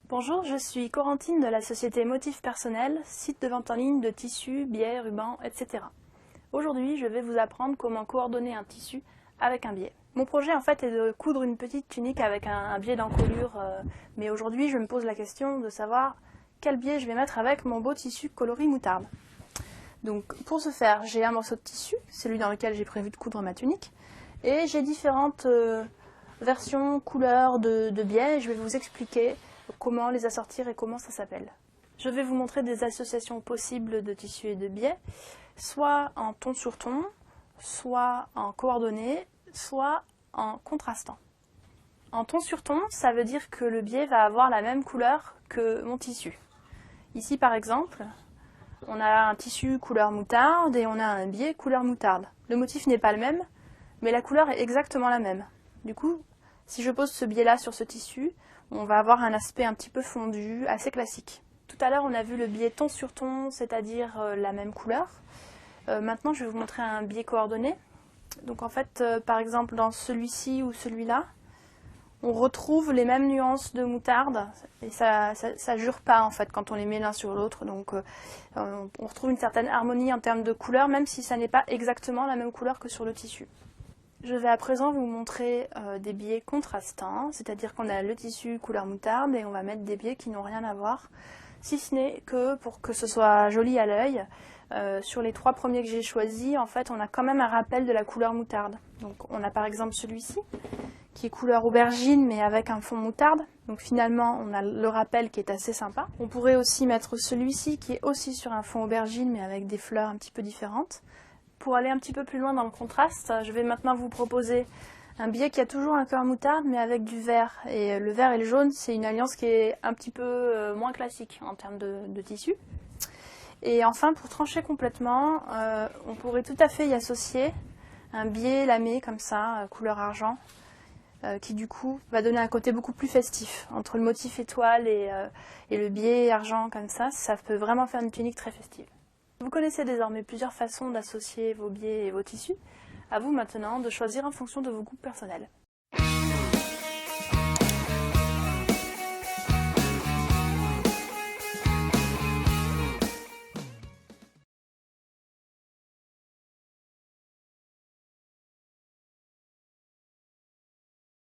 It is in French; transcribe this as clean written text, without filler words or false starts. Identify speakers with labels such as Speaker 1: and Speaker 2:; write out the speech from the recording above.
Speaker 1: Bonjour, je suis Corentine de la société Motifs Personnels, site de vente en ligne de tissus, biais, rubans, etc. Aujourd'hui, je vais vous apprendre comment coordonner un tissu avec un biais. Mon projet en fait est de coudre une petite tunique avec un biais d'encolure, mais aujourd'hui je me pose la question de savoir quel biais je vais mettre avec mon beau tissu coloris moutarde. Donc pour ce faire, j'ai un morceau de tissu, celui dans lequel j'ai prévu de coudre ma tunique, et j'ai différentes versions, couleurs de biais, et je vais vous expliquer comment les assortir et comment ça s'appelle. Je vais vous montrer des associations possibles de tissus et de biais, soit en ton sur ton, soit en coordonnées, soit en contrastant. En ton sur ton, ça veut dire que le biais va avoir la même couleur que mon tissu. Ici par exemple, on a un tissu couleur moutarde et on a un biais couleur moutarde. Le motif n'est pas le même, mais la couleur est exactement la même. Du coup, si je pose ce biais-là sur ce tissu, on va avoir un aspect un petit peu fondu, assez classique. Tout à l'heure, on a vu le biais ton sur ton, c'est-à-dire la même couleur. Maintenant, je vais vous montrer un biais coordonné. Donc en fait, par exemple, dans celui-ci ou celui-là, on retrouve les mêmes nuances de moutarde et ça jure pas en fait quand on les met l'un sur l'autre. Donc on retrouve une certaine harmonie en termes de couleur, même si ça n'est pas exactement la même couleur que sur le tissu. Je vais à présent vous montrer des biais contrastants, c'est-à-dire qu'on a le tissu couleur moutarde et on va mettre des biais qui n'ont rien à voir, si ce n'est que pour que ce soit joli à l'œil. Sur les trois premiers que j'ai choisis, en fait, on a quand même un rappel de la couleur moutarde. Donc on a par exemple celui-ci, qui est couleur aubergine mais avec un fond moutarde. Donc finalement, on a le rappel qui est assez sympa. On pourrait aussi mettre celui-ci qui est aussi sur un fond aubergine mais avec des fleurs un petit peu différentes. Pour aller un petit peu plus loin dans le contraste, je vais maintenant vous proposer un biais qui a toujours un cœur moutarde mais avec du vert. Et le vert et le jaune, c'est une alliance qui est un petit peu moins classique en termes de tissu. Et enfin, pour trancher complètement, on pourrait tout à fait y associer un biais lamé comme ça, couleur argent, qui du coup va donner un côté beaucoup plus festif. Entre le motif étoile et le biais argent comme ça peut vraiment faire une tunique très festive. Vous connaissez désormais plusieurs façons d'associer vos biais et vos tissus. À vous maintenant de choisir en fonction de vos goûts personnels.